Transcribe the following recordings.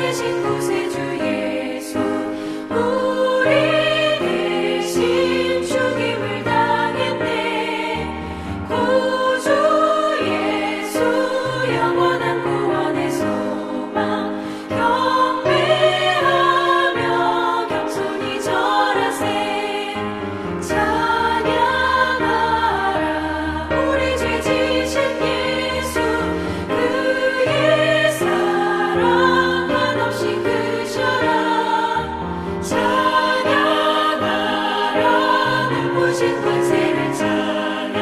계신 곳에 주 예수 우리 대신 죽임을 당했네. 구주 예수 영원한 구원의 소망 경배하며 겸손히 절하세. 찬양하라 우리 죄 지신 예수 그의 사랑 한없이 크셔라. 찬양하라 눈부신 권세를 찬양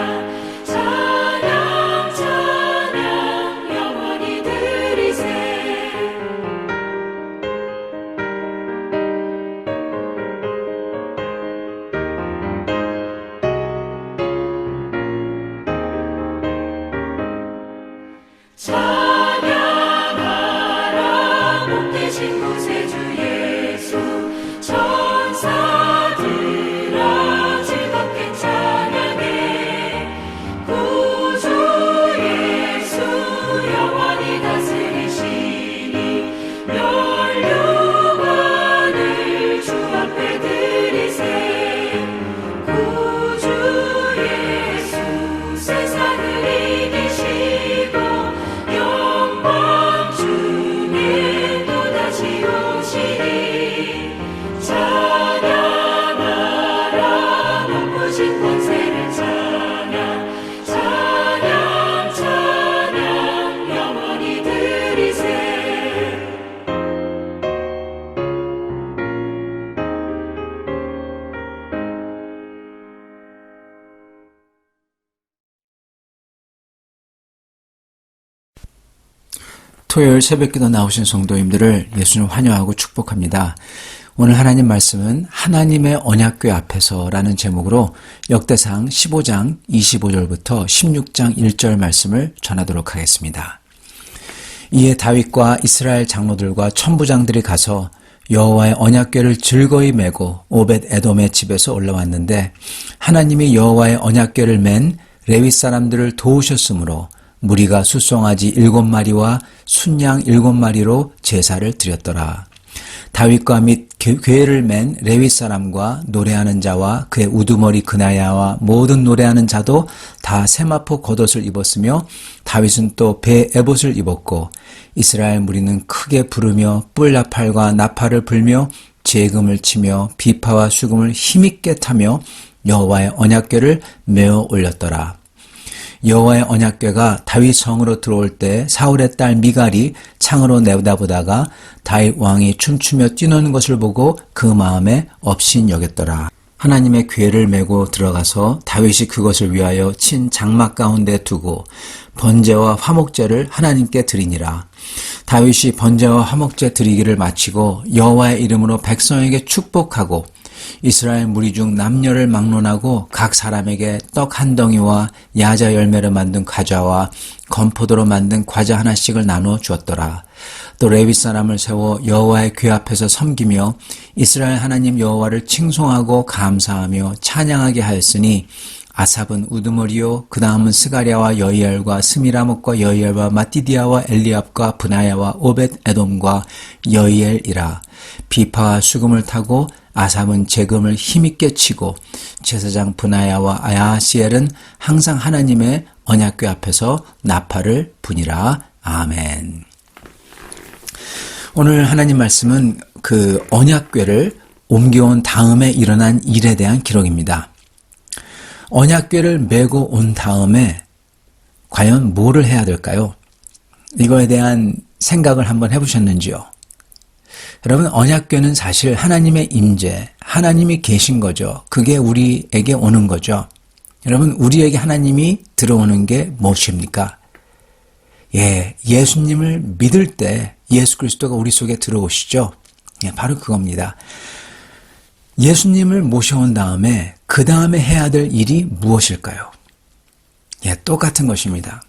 찬양 찬양 영원히 드리세. 찬양하라 복되신 곳에 주 예수 천사들아 즐겁게 찬양해. 구주 예수 영원히 다스리시니 멸류관을 주 앞에 드리세. 구주 예수 세상을 이기시고 영광 중에 또다시 오시리. 찬양하라 높으신 권세를 찬양 찬양 찬양 영원히 드리세. 토요일 새벽기도 나오신 성도님들을 예수님 환영하고 축복합니다. 오늘 하나님 말씀은 하나님의 언약궤 앞에서라는 제목으로 역대상 15장 25절부터 16장 1절 말씀을 전하도록 하겠습니다. 이에 다윗과 이스라엘 장로들과 천부장들이 가서 여호와의 언약궤를 즐거이 메고 오벳 에돔의 집에서 올라왔는데 하나님이 여호와의 언약궤를 맨 레위 사람들을 도우셨으므로 무리가 숫송아지 7마리와 순양 7마리로 제사를 드렸더라. 다윗과 및 궤를 맨 레위 사람과 노래하는 자와 그의 우두머리 그나야와 모든 노래하는 자도 다 세마포 겉옷을 입었으며 다윗은 또 배 에봇을 입었고 이스라엘 무리는 크게 부르며 뿔나팔과 나팔을 불며 재금을 치며 비파와 수금을 힘있게 타며 여호와의 언약궤를 메어 올렸더라. 여호와의 언약궤가 다윗 성으로 들어올 때 사울의 딸 미갈이 창으로 내다보다가 다윗 왕이 춤추며 뛰노는 것을 보고 그 마음에 업신여겼더라. 하나님의 궤를 메고 들어가서 다윗이 그것을 위하여 친 장막 가운데 두고 번제와 화목제를 하나님께 드리니라. 다윗이 번제와 화목제 드리기를 마치고 여호와의 이름으로 백성에게 축복하고 이스라엘 무리 중 남녀를 막론하고 각 사람에게 떡 한 덩이와 야자 열매로 만든 과자와 건포도로 만든 과자 하나씩을 나누어 주었더라. 또 레위 사람을 세워 여호와의 궤 앞에서 섬기며 이스라엘 하나님 여호와를 칭송하고 감사하며 찬양하게 하였으니 아삽은 우두머리요 그 다음은 스가랴와 여이엘과 스미라목과 여이엘과 마띠디아와 엘리압과 브나야와 오벳 에돔과 여이엘이라. 비파와 수금을 타고 아삽은 재금을 힘있게 치고 제사장 브나야와 야하시엘은 항상 하나님의 언약궤 앞에서 나팔을 부니라. 아멘. 오늘 하나님 말씀은 그 언약궤를 옮겨온 다음에 일어난 일에 대한 기록입니다. 언약궤를 메고 온 다음에 과연 뭐를 해야 될까요? 이거에 대한 생각을 한번 해보셨는지요? 여러분, 언약궤는 사실 하나님의 임재, 하나님이 계신 거죠. 그게 우리에게 오는 거죠. 여러분, 우리에게 하나님이 들어오는 게 무엇입니까? 예수님을 믿을 때 예수 그리스도가 우리 속에 들어오시죠. 바로 그겁니다. 예수님을 모셔온 다음에 그 다음에 해야 될 일이 무엇일까요? 똑같은 것입니다.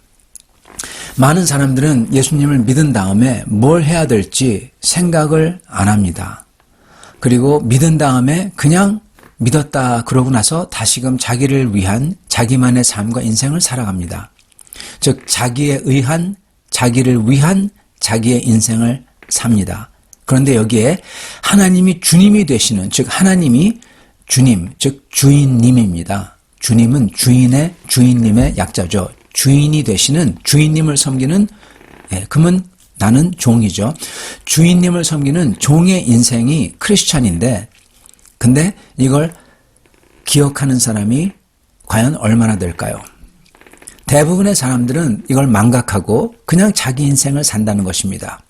많은 사람들은 예수님을 믿은 다음에 뭘 해야 될지 생각을 안 합니다. 그리고 믿은 다음에 그냥 믿었다 그러고 나서 다시금 자기를 위한 자기만의 삶과 인생을 살아갑니다. 즉 자기에 의한 자기를 위한 자기의 인생을 삽니다. 그런데 여기에 하나님이 주님이 되시는, 즉 하나님이 주님, 즉 주인님입니다. 주님은 주인님의 약자죠. 주인이 되시는, 주인님을 섬기는, 그러면 나는 종이죠. 주인님을 섬기는 종의 인생이 크리스찬인데, 근데 이걸 기억하는 사람이 과연 얼마나 될까요? 대부분의 사람들은 이걸 망각하고 그냥 자기 인생을 산다는 것입니다.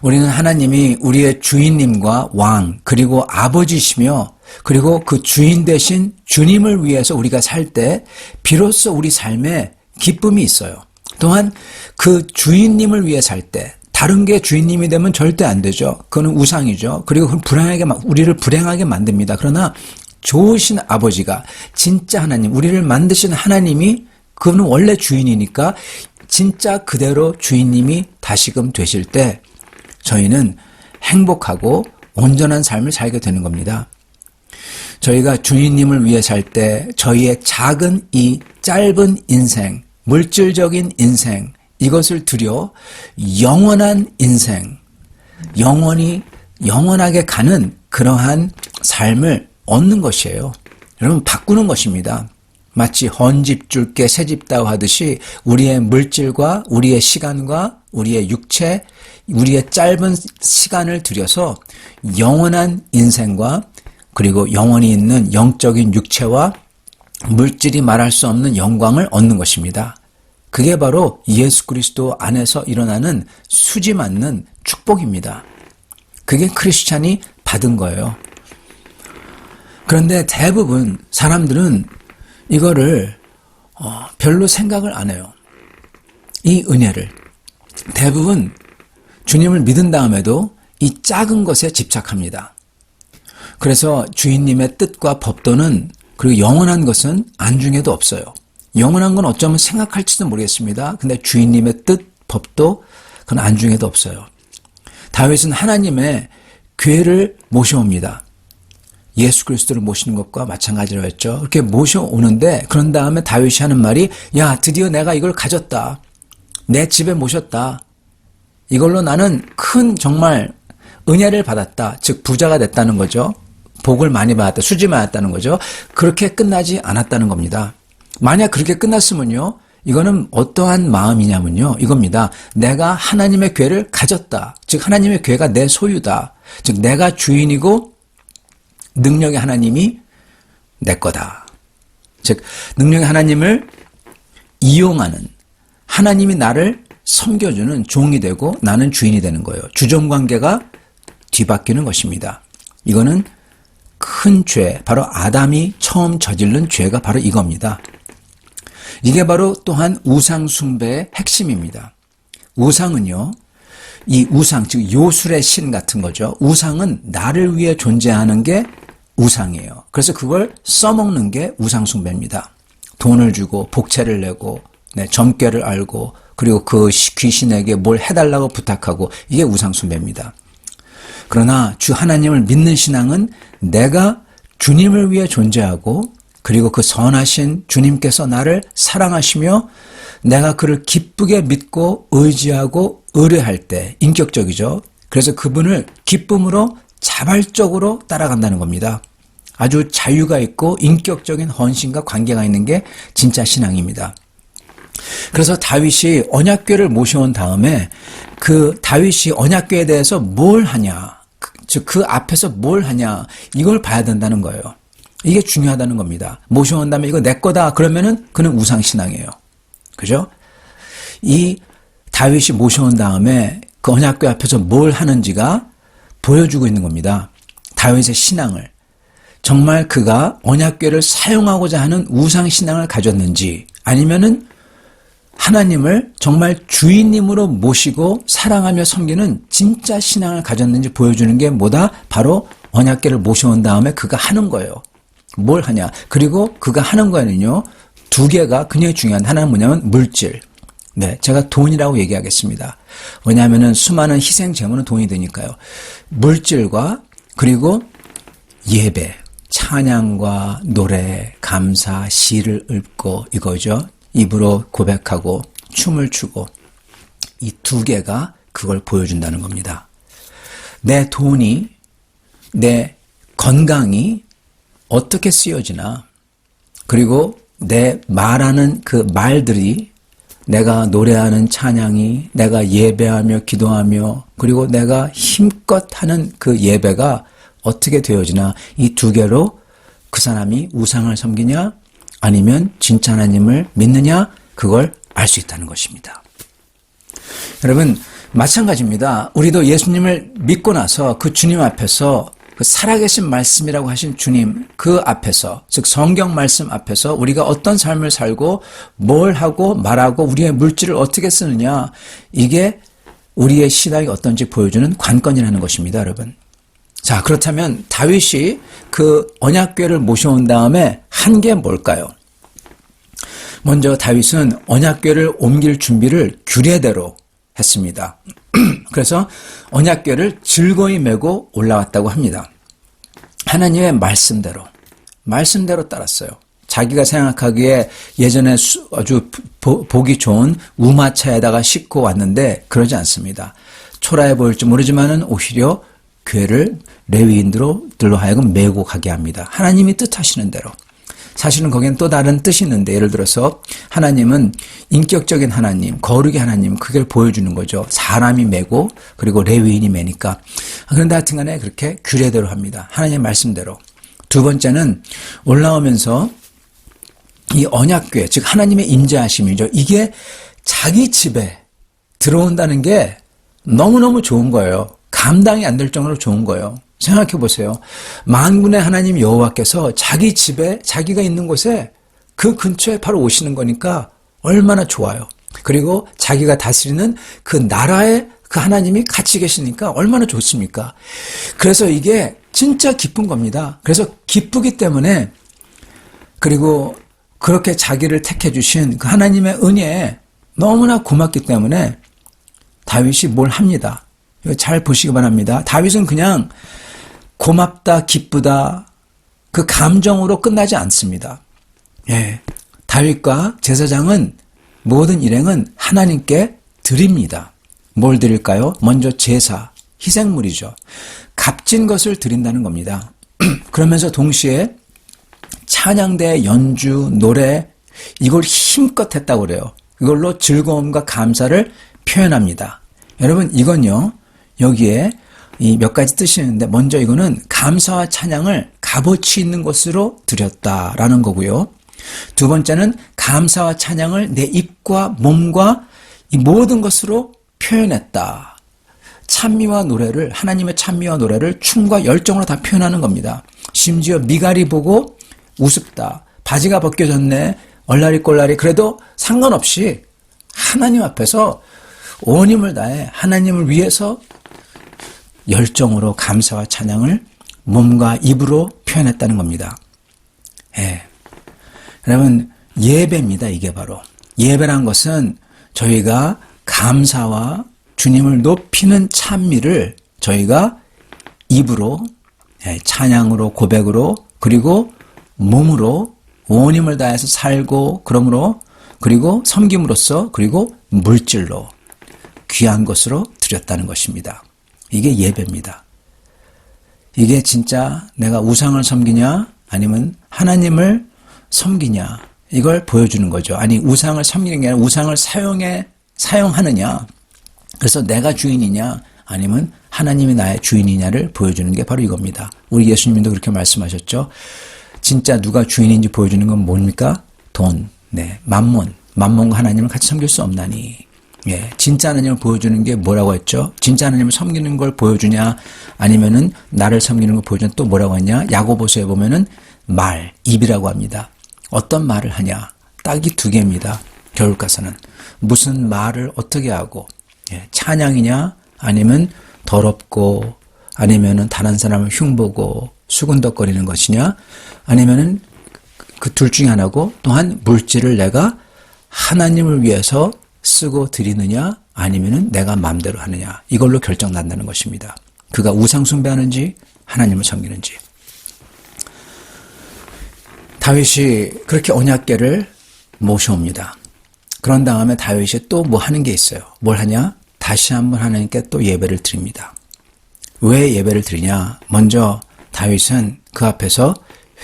우리는 하나님이 우리의 주인님과 왕, 그리고 아버지시며, 그리고 그 주인 되신 주님을 위해서 우리가 살 때 비로소 우리 삶에 기쁨이 있어요. 또한 그 주인님을 위해 살 때, 다른 게 주인님이 되면 절대 안 되죠. 그거는 우상이죠. 그리고 우리를 불행하게 만듭니다. 그러나 좋으신 아버지가, 진짜 하나님, 우리를 만드신 하나님이, 그분은 원래 주인이니까 진짜 그대로 주인님이 다시금 되실 때 저희는 행복하고 온전한 삶을 살게 되는 겁니다. 저희가 주인님을 위해 살 때 저희의 작은 이 짧은 인생, 물질적인 인생, 이것을 들여 영원한 인생, 영원하게 가는 그러한 삶을 얻는 것이에요. 여러분, 바꾸는 것입니다. 마치 헌집 줄게 새집 다오 하듯이 우리의 물질과 우리의 시간과 우리의 육체, 우리의 짧은 시간을 들여서 영원한 인생과 그리고 영원히 있는 영적인 육체와 물질이 말할 수 없는 영광을 얻는 것입니다. 그게 바로 예수 그리스도 안에서 일어나는 수지 맞는 축복입니다. 그게 크리스찬이 받은 거예요. 그런데 대부분 사람들은 이거를 별로 생각을 안 해요. 이 은혜를. 대부분 주님을 믿은 다음에도 이 작은 것에 집착합니다. 그래서 주인님의 뜻과 법도는, 그리고 영원한 것은 안중에도 없어요. 영원한 건 어쩌면 생각할지도 모르겠습니다. 근데 주인님의 뜻, 법도 그건 안중에도 없어요. 다윗은 하나님의 궤를 모셔옵니다. 예수 그리스도를 모시는 것과 마찬가지로 했죠. 이렇게 모셔오는데, 그런 다음에 다윗이 하는 말이, 야, 드디어 내가 이걸 가졌다. 내 집에 모셨다. 이걸로 나는 큰 정말 은혜를 받았다. 즉 부자가 됐다는 거죠. 복을 많이 받았다. 수지 받았다는 거죠. 그렇게 끝나지 않았다는 겁니다. 만약 그렇게 끝났으면요, 이거는 어떠한 마음이냐면요, 이겁니다. 내가 하나님의 궤를 가졌다. 즉 하나님의 궤가 내 소유다. 즉 내가 주인이고 능력의 하나님이 내 거다. 즉 능력의 하나님을 이용하는, 하나님이 나를 섬겨주는 종이 되고 나는 주인이 되는 거예요. 주종관계가 뒤바뀌는 것입니다. 이거는 큰 죄, 바로 아담이 처음 저지른 죄가 바로 이겁니다. 이게 바로 또한 우상 숭배의 핵심입니다. 우상은요, 이 우상, 즉 요술의 신 같은 거죠. 우상은 나를 위해 존재하는 게 우상이에요. 그래서 그걸 써먹는 게 우상 숭배입니다. 돈을 주고 복채를 내고 점괘를 알고 그리고 그 귀신에게 뭘 해달라고 부탁하고, 이게 우상 숭배입니다. 그러나 주 하나님을 믿는 신앙은 내가 주님을 위해 존재하고, 그리고 그 선하신 주님께서 나를 사랑하시며 내가 그를 기쁘게 믿고 의지하고 의뢰할 때, 인격적이죠. 그래서 그분을 기쁨으로 자발적으로 따라간다는 겁니다. 아주 자유가 있고 인격적인 헌신과 관계가 있는 게 진짜 신앙입니다. 그래서 다윗이 언약궤를 모셔온 다음에 그 다윗이 언약궤에 대해서 뭘 하냐, 즉 그 앞에서 뭘 하냐, 이걸 봐야 된다는 거예요. 이게 중요하다는 겁니다. 모셔온 다음에 이거 내 거다 그러면은 그는 우상신앙이에요. 그죠? 이 다윗이 모셔온 다음에 그 언약궤 앞에서 뭘 하는지가 보여주고 있는 겁니다. 다윗의 신앙을. 정말 그가 언약궤를 사용하고자 하는 우상신앙을 가졌는지, 아니면은 하나님을 정말 주인님으로 모시고 사랑하며 섬기는 진짜 신앙을 가졌는지 보여주는 게 뭐다? 바로 언약궤를 모셔온 다음에 그가 하는 거예요. 뭘 하냐? 그리고 그가 하는 거에는요, 두 개가 굉장히 중요한, 하나는 뭐냐면 물질. 네, 제가 돈이라고 얘기하겠습니다. 왜냐하면은 수많은 희생 제물은 돈이 되니까요. 물질과 그리고 예배, 찬양과 노래, 감사, 시를 읊고 이거죠. 입으로 고백하고 춤을 추고, 이 두 개가 그걸 보여준다는 겁니다. 내 돈이, 내 건강이 어떻게 쓰여지나, 그리고 내 말하는 그 말들이, 내가 노래하는 찬양이, 내가 예배하며 기도하며, 그리고 내가 힘껏 하는 그 예배가 어떻게 되어지나, 이 두 개로 그 사람이 우상을 섬기냐 아니면 진짜 하나님을 믿느냐, 그걸 알 수 있다는 것입니다. 여러분, 마찬가지입니다. 우리도 예수님을 믿고 나서 그 주님 앞에서, 그 살아계신 말씀이라고 하신 주님 그 앞에서, 즉 성경 말씀 앞에서 우리가 어떤 삶을 살고 뭘 하고 말하고 우리의 물질을 어떻게 쓰느냐, 이게 우리의 신앙이 어떤지 보여주는 관건이라는 것입니다, 여러분. 자, 그렇다면 다윗이 그 언약궤를 모셔온 다음에 한 게 뭘까요? 먼저 다윗은 언약궤를 옮길 준비를 규례대로 했습니다. 그래서 언약궤를 즐거이 메고 올라왔다고 합니다. 하나님의 말씀대로 따랐어요. 자기가 생각하기에 예전에 아주 보기 좋은 우마차에다가 싣고 왔는데 그러지 않습니다. 초라해 보일지 모르지만은 오히려 궤를 레위인들로 하여금 메고 가게 합니다. 하나님이 뜻하시는 대로. 사실은 거기엔 또 다른 뜻이 있는데, 예를 들어서 하나님은 인격적인 하나님, 거룩의 하나님, 그걸 보여주는 거죠. 사람이 메고 그리고 레위인이 메니까. 그런데 하여튼 간에 그렇게 규례대로 합니다. 하나님의 말씀대로. 두 번째는 올라오면서 이 언약궤, 즉 하나님의 임재하심이죠. 이게 자기 집에 들어온다는 게 너무너무 좋은 거예요. 감당이 안 될 정도로 좋은 거예요. 생각해 보세요. 만군의 하나님 여호와께서 자기 집에, 자기가 있는 곳에 그 근처에 바로 오시는 거니까 얼마나 좋아요. 그리고 자기가 다스리는 그 나라에 그 하나님이 같이 계시니까 얼마나 좋습니까? 그래서 이게 진짜 기쁜 겁니다. 그래서 기쁘기 때문에, 그리고 그렇게 자기를 택해 주신 그 하나님의 은혜에 너무나 고맙기 때문에 다윗이 뭘 합니다. 이거 잘 보시기 바랍니다. 다윗은 그냥 고맙다, 기쁘다, 그 감정으로 끝나지 않습니다. 예. 다윗과 제사장은 모든 일행은 하나님께 드립니다. 뭘 드릴까요? 먼저 제사, 희생물이죠. 값진 것을 드린다는 겁니다. 그러면서 동시에 찬양대, 연주, 노래, 이걸 힘껏 했다고 그래요. 이걸로 즐거움과 감사를 표현합니다. 여러분, 이건요, 여기에 이 몇 가지 뜻이 있는데, 먼저 이거는 감사와 찬양을 값어치 있는 것으로 드렸다라는 거고요. 두 번째는 감사와 찬양을 내 입과 몸과 이 모든 것으로 표현했다. 찬미와 노래를, 하나님의 찬미와 노래를 춤과 열정으로 다 표현하는 겁니다. 심지어 미갈이 보고 우습다, 바지가 벗겨졌네, 얼라리 꼴라리, 그래도 상관없이 하나님 앞에서 온 힘을 다해 하나님을 위해서 열정으로 감사와 찬양을 몸과 입으로 표현했다는 겁니다. 예. 여러분, 예배입니다. 이게 바로. 예배란 것은 저희가 감사와 주님을 높이는 찬미를 저희가 입으로, 찬양으로, 고백으로, 그리고 몸으로 온 힘을 다해서 살고, 그러므로, 그리고 섬김으로써, 그리고 물질로 귀한 것으로 드렸다는 것입니다. 이게 예배입니다. 이게 진짜 내가 우상을 섬기냐 아니면 하나님을 섬기냐, 이걸 보여주는 거죠. 아니, 우상을 섬기는 게 아니라 우상을 사용하느냐, 그래서 내가 주인이냐 아니면 하나님이 나의 주인이냐를 보여주는 게 바로 이겁니다. 우리 예수님도 그렇게 말씀하셨죠. 진짜 누가 주인인지 보여주는 건 뭡니까? 돈, 만몬과 하나님을 같이 섬길 수 없나니. 예, 진짜 하나님을 보여주는 게 뭐라고 했죠? 진짜 하나님을 섬기는 걸 보여주냐 아니면은 나를 섬기는 걸 보여주냐, 또 뭐라고 했냐? 야고보서에 보면은 말, 입이라고 합니다. 어떤 말을 하냐? 딱이 두 개입니다. 겨울가서는 무슨 말을 어떻게 하고, 예, 찬양이냐 아니면 더럽고 아니면은 다른 사람을 흉보고 수군덕거리는 것이냐, 아니면은 그 둘 중에 하나고, 또한 물질을 내가 하나님을 위해서 쓰고 드리느냐 아니면은 내가 마음대로 하느냐, 이걸로 결정난다는 것입니다. 그가 우상 숭배하는지 하나님을 섬기는지. 다윗이 그렇게 언약궤를 모셔옵니다. 그런 다음에 다윗이 또 뭐 하는 게 있어요. 뭘 하냐? 다시 한번 하나님께 또 예배를 드립니다. 왜 예배를 드리냐? 먼저 다윗은 그 앞에서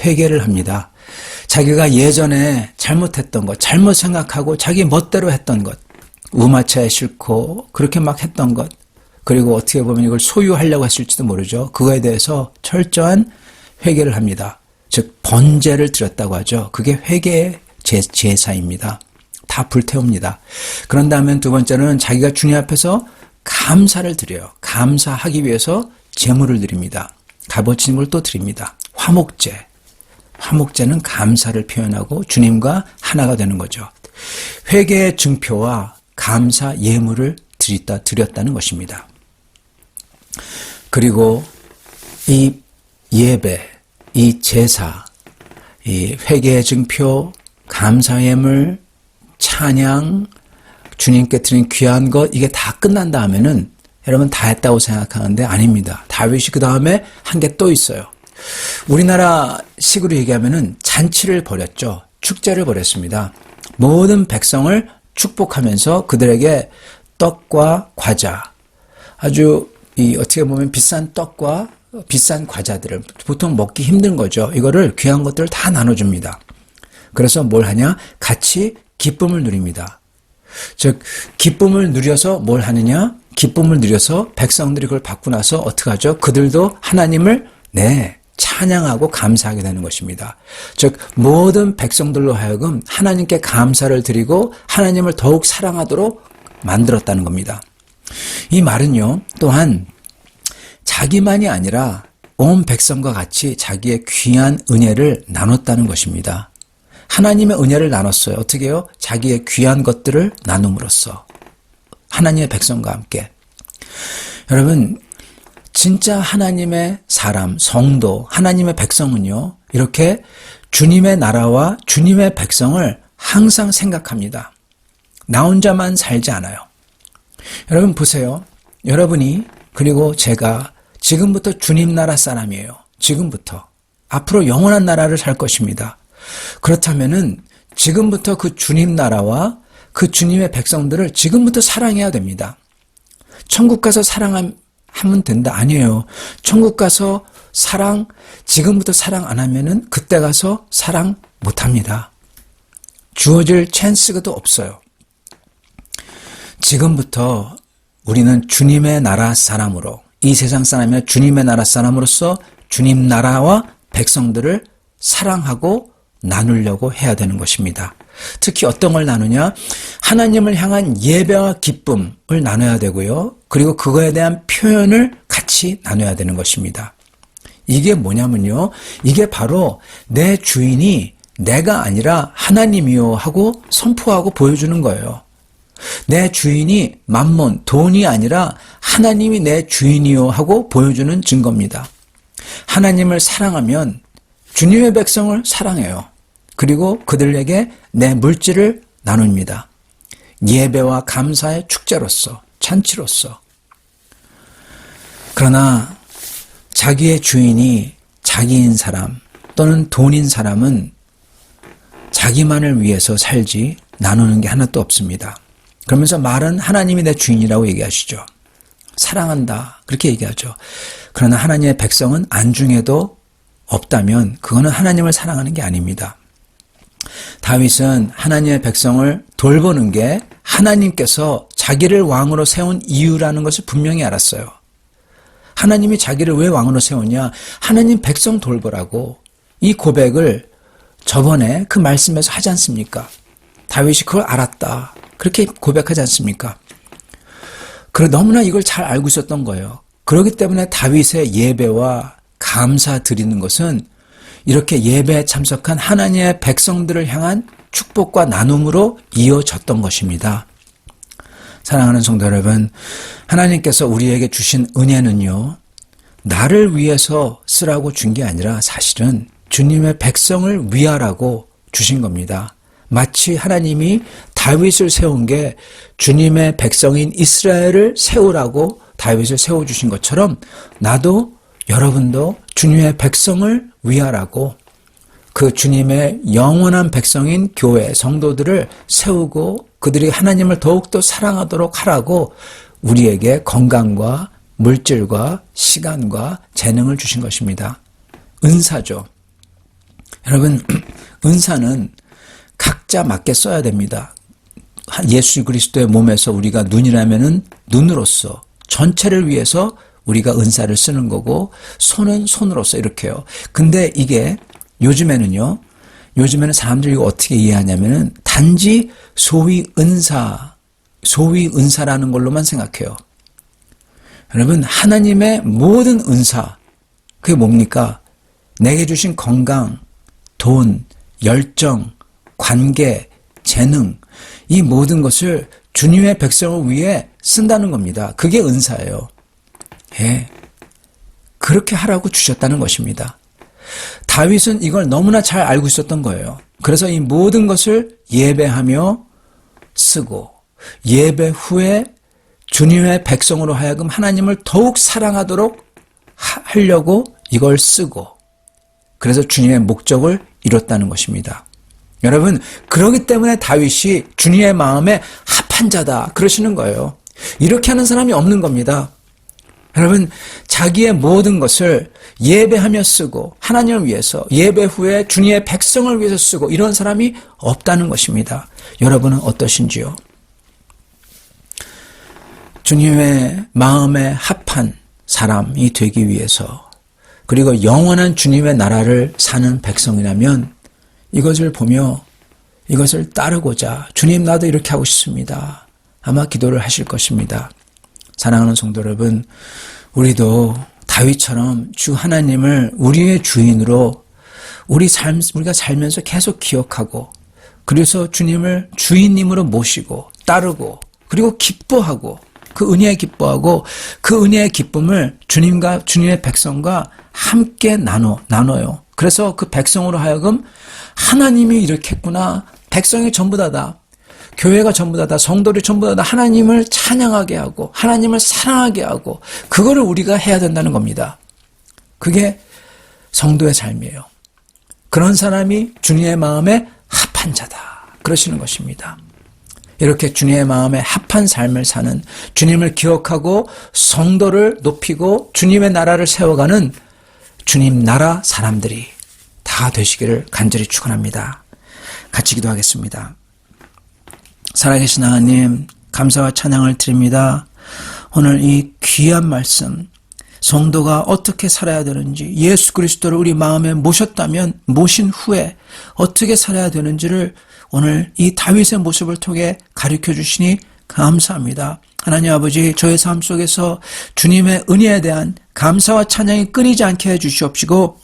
회개를 합니다. 자기가 예전에 잘못했던 것, 잘못 생각하고 자기 멋대로 했던 것, 우마차에 싣고 그렇게 막 했던 것, 그리고 어떻게 보면 이걸 소유하려고 했을지도 모르죠. 그거에 대해서 철저한 회개를 합니다. 즉 번제를 드렸다고 하죠. 그게 회개의 제사입니다. 다 불태웁니다. 그런 다음에 두 번째는 자기가 주님 앞에서 감사를 드려요. 감사하기 위해서 제물을 드립니다. 값어치는 걸 또 드립니다. 화목제. 화목제는 감사를 표현하고 주님과 하나가 되는 거죠. 회개의 증표와 감사 예물을 드렸다는 것입니다. 그리고 이 예배, 이 제사, 이 회개의 증표, 감사 예물, 찬양, 주님께 드린 귀한 것, 이게 다 끝난 다음에는 여러분 다 했다고 생각하는데 아닙니다. 다윗이 그 다음에 한 게 또 있어요. 우리나라 식으로 얘기하면은 잔치를 벌였죠. 축제를 벌였습니다. 모든 백성을 축복하면서 그들에게 떡과 과자, 아주 어떻게 보면 비싼 떡과 비싼 과자들을 보통 먹기 힘든 거죠. 이거를 귀한 것들을 다 나눠줍니다. 그래서 뭘 하냐? 같이 기쁨을 누립니다. 즉 기쁨을 누려서 뭘 하느냐? 기쁨을 누려서 백성들이 그걸 받고 나서 어떻게 하죠? 그들도 하나님을 찬양하고 감사하게 되는 것입니다. 즉 모든 백성들로 하여금 하나님께 감사를 드리고 하나님을 더욱 사랑하도록 만들었다는 겁니다. 이 말은요, 또한 자기만이 아니라 온 백성과 같이 자기의 귀한 은혜를 나눴다는 것입니다. 하나님의 은혜를 나눴어요. 어떻게 해요? 자기의 귀한 것들을 나눔으로써 하나님의 백성과 함께. 여러분, 진짜 하나님의 사람, 성도, 하나님의 백성은요, 이렇게 주님의 나라와 주님의 백성을 항상 생각합니다. 나 혼자만 살지 않아요. 여러분 보세요. 여러분이 그리고 제가 지금부터 주님 나라 사람이에요. 지금부터. 앞으로 영원한 나라를 살 것입니다. 그렇다면은 지금부터 그 주님 나라와 그 주님의 백성들을 지금부터 사랑해야 됩니다. 천국 가서 사랑하면 된다? 아니에요. 천국 가서 지금부터 사랑 안 하면은 그때 가서 사랑 못 합니다. 주어질 찬스가 또 없어요. 지금부터 우리는 주님의 나라 사람으로, 이 세상 사람이 아니라 주님의 나라 사람으로서 주님 나라와 백성들을 사랑하고 나누려고 해야 되는 것입니다. 특히 어떤 걸 나누냐? 하나님을 향한 예배와 기쁨을 나눠야 되고요. 그리고 그거에 대한 표현을 같이 나눠야 되는 것입니다. 이게 뭐냐면요. 이게 바로 내 주인이 내가 아니라 하나님이요 하고 선포하고 보여주는 거예요. 내 주인이 만몬, 돈이 아니라 하나님이 내 주인이요 하고 보여주는 증거입니다. 하나님을 사랑하면 주님의 백성을 사랑해요. 그리고 그들에게 내 물질을 나눕니다. 예배와 감사의 축제로서, 잔치로서. 그러나 자기의 주인이 자기인 사람 또는 돈인 사람은 자기만을 위해서 살지 나누는 게 하나도 없습니다. 그러면서 말은 하나님이 내 주인이라고 얘기하시죠. 사랑한다. 그렇게 얘기하죠. 그러나 하나님의 백성은 안중에도 없다면 그거는 하나님을 사랑하는 게 아닙니다. 다윗은 하나님의 백성을 돌보는 게 하나님께서 자기를 왕으로 세운 이유라는 것을 분명히 알았어요. 하나님이 자기를 왜 왕으로 세우냐? 하나님 백성 돌보라고. 이 고백을 저번에 그 말씀에서 하지 않습니까? 다윗이 그걸 알았다. 그렇게 고백하지 않습니까? 그래 너무나 이걸 잘 알고 있었던 거예요. 그렇기 때문에 다윗의 예배와 감사 드리는 것은 이렇게 예배에 참석한 하나님의 백성들을 향한 축복과 나눔으로 이어졌던 것입니다. 사랑하는 성도 여러분, 하나님께서 우리에게 주신 은혜는요, 나를 위해서 쓰라고 준 게 아니라 사실은 주님의 백성을 위하라고 주신 겁니다. 마치 하나님이 다윗을 세운 게 주님의 백성인 이스라엘을 세우라고 다윗을 세워주신 것처럼 나도 여러분도 주님의 백성을 위하라고 그 주님의 영원한 백성인 교회, 성도들을 세우고 그들이 하나님을 더욱더 사랑하도록 하라고 우리에게 건강과 물질과 시간과 재능을 주신 것입니다. 은사죠. 여러분, 은사는 각자 맞게 써야 됩니다. 예수 그리스도의 몸에서 우리가 눈이라면은 눈으로서 전체를 위해서 우리가 은사를 쓰는 거고, 손은 손으로서 이렇게요. 근데 이게 요즘에는 사람들이 이거 어떻게 이해하냐면은 단지 소위 은사라는 걸로만 생각해요. 여러분, 하나님의 모든 은사, 그게 뭡니까? 내게 주신 건강, 돈, 열정, 관계, 재능, 이 모든 것을 주님의 백성을 위해 쓴다는 겁니다. 그게 은사예요. 예. 그렇게 하라고 주셨다는 것입니다. 다윗은 이걸 너무나 잘 알고 있었던 거예요. 그래서 이 모든 것을 예배하며 쓰고, 예배 후에 주님의 백성으로 하여금 하나님을 더욱 사랑하도록 하려고 이걸 쓰고, 그래서 주님의 목적을 이뤘다는 것입니다. 여러분, 그렇기 때문에 다윗이 주님의 마음에 합한 자다 그러시는 거예요. 이렇게 하는 사람이 없는 겁니다. 여러분, 자기의 모든 것을 예배하며 쓰고, 하나님을 위해서, 예배 후에 주님의 백성을 위해서 쓰고, 이런 사람이 없다는 것입니다. 여러분은 어떠신지요? 주님의 마음에 합한 사람이 되기 위해서, 그리고 영원한 주님의 나라를 사는 백성이라면 이것을 보며 이것을 따르고자, 주님 나도 이렇게 하고 싶습니다, 아마 기도를 하실 것입니다. 사랑하는 성도 여러분, 우리도 다윗처럼 주 하나님을 우리의 주인으로 우리가 살면서 계속 기억하고, 그래서 주님을 주인님으로 모시고 따르고, 그리고 기뻐하고, 그 은혜에 기뻐하고, 그 은혜의 기쁨을 주님과 주님의 백성과 함께 나눠요. 그래서 그 백성으로 하여금 하나님이 이렇게 했구나, 백성이 전부 다다, 교회가 전부 다다, 성도들이 전부 다다 하나님을 찬양하게 하고 하나님을 사랑하게 하고, 그거를 우리가 해야 된다는 겁니다. 그게 성도의 삶이에요. 그런 사람이 주님의 마음에 합한 자다 그러시는 것입니다. 이렇게 주님의 마음에 합한 삶을 사는, 주님을 기억하고 성도를 높이고 주님의 나라를 세워가는 주님 나라 사람들이 다 되시기를 간절히 축원합니다. 같이 기도하겠습니다. 살아계신 하나님, 감사와 찬양을 드립니다. 오늘 이 귀한 말씀, 성도가 어떻게 살아야 되는지, 예수 그리스도를 우리 마음에 모셨다면 모신 후에 어떻게 살아야 되는지를 오늘 이 다윗의 모습을 통해 가르쳐 주시니 감사합니다. 하나님 아버지, 저의 삶 속에서 주님의 은혜에 대한 감사와 찬양이 끊이지 않게 해주시옵시고,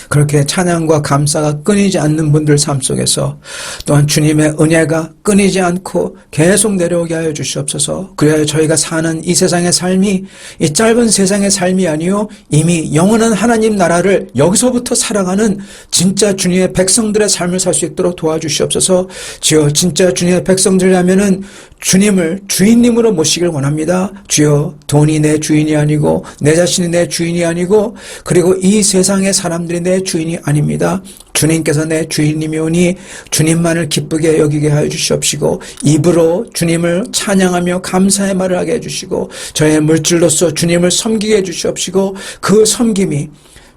그렇게 찬양과 감사가 끊이지 않는 분들 삶 속에서 또한 주님의 은혜가 끊이지 않고 계속 내려오게 하여 주시옵소서. 그래야 저희가 사는 이 세상의 삶이 이 짧은 세상의 삶이 아니요, 이미 영원한 하나님 나라를 여기서부터 살아가는 진짜 주님의 백성들의 삶을 살 수 있도록 도와주시옵소서. 주여, 진짜 주님의 백성들이라면은 주님을 주인님으로 모시길 원합니다. 주여, 돈이 내 주인이 아니고, 내 자신이 내 주인이 아니고, 그리고 이 세상의 사람들이 내 주인이 아닙니다. 주님께서 내 주인님이오니 주님만을 기쁘게 여기게 하여 주시옵시고, 입으로 주님을 찬양하며 감사의 말을 하게 해주시고, 저의 물질로서 주님을 섬기게 해주시옵시고, 그 섬김이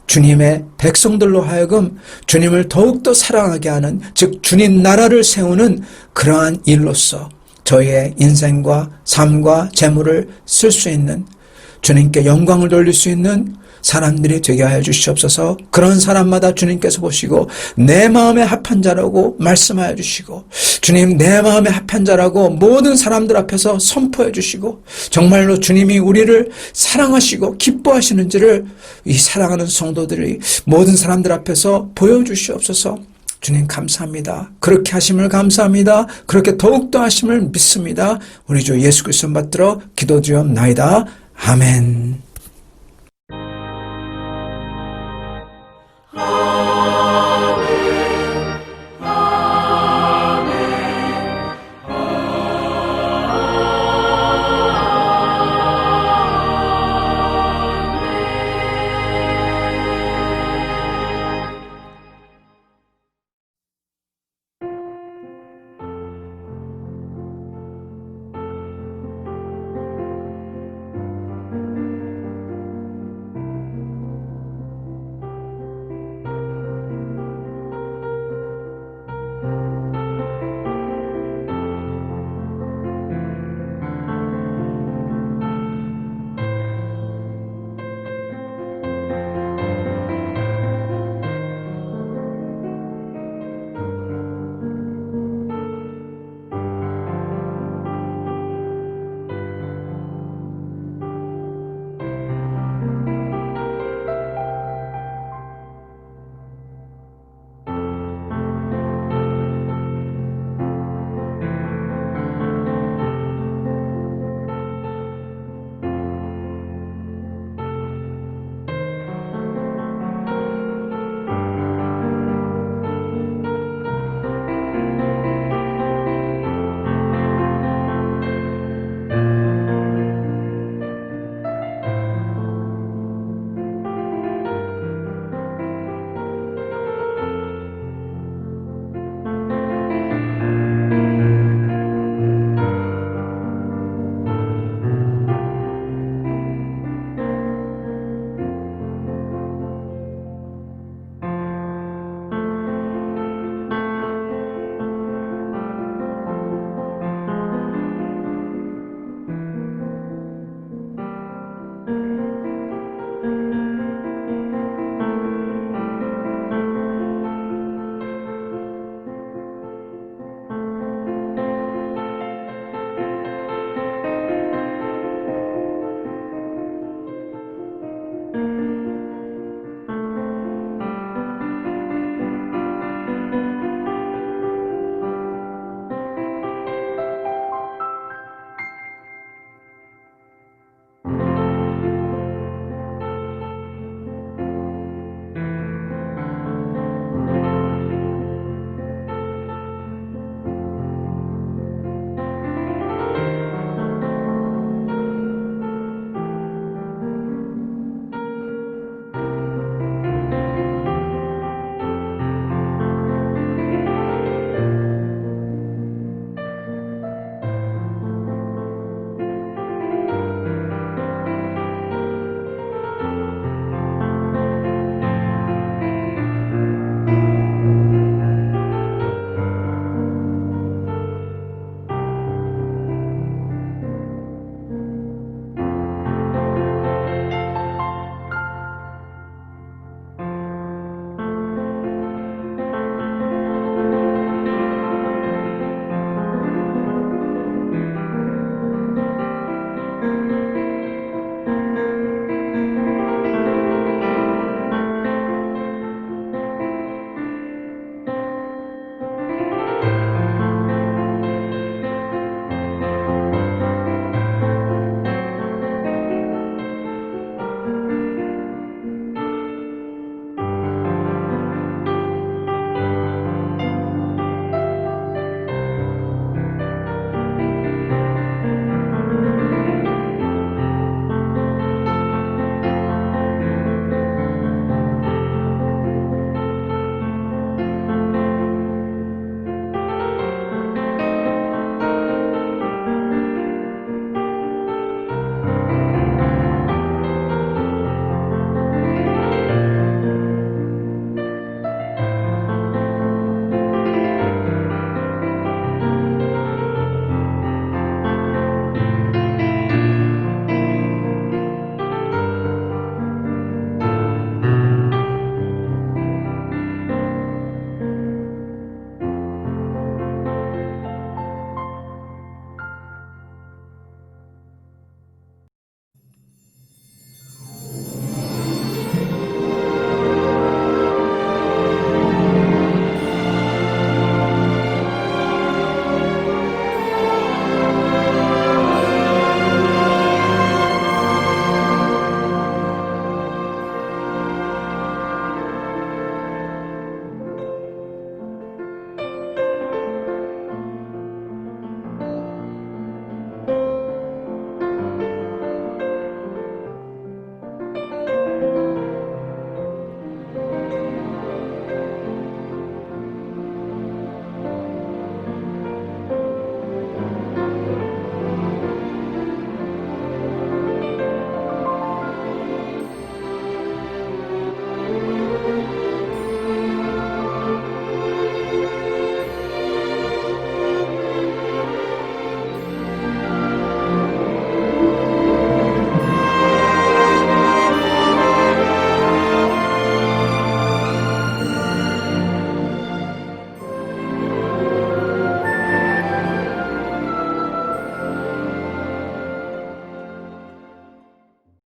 주님의 백성들로 하여금 주님을 더욱더 사랑하게 하는, 즉 주님 나라를 세우는 그러한 일로서 저희의 인생과 삶과 재물을 쓸 수 있는, 주님께 영광을 돌릴 수 있는 사람들이 되게 하여 주시옵소서. 그런 사람마다 주님께서 보시고 내 마음에 합한 자라고 말씀하여 주시고, 주님 내 마음에 합한 자라고 모든 사람들 앞에서 선포해 주시고, 정말로 주님이 우리를 사랑하시고 기뻐하시는지를 이 사랑하는 성도들이 모든 사람들 앞에서 보여주시옵소서. 주님 감사합니다. 그렇게 하심을 감사합니다. 그렇게 더욱더 하심을 믿습니다. 우리 주 예수 그리스도 받들어 기도드리옵나이다. 아멘.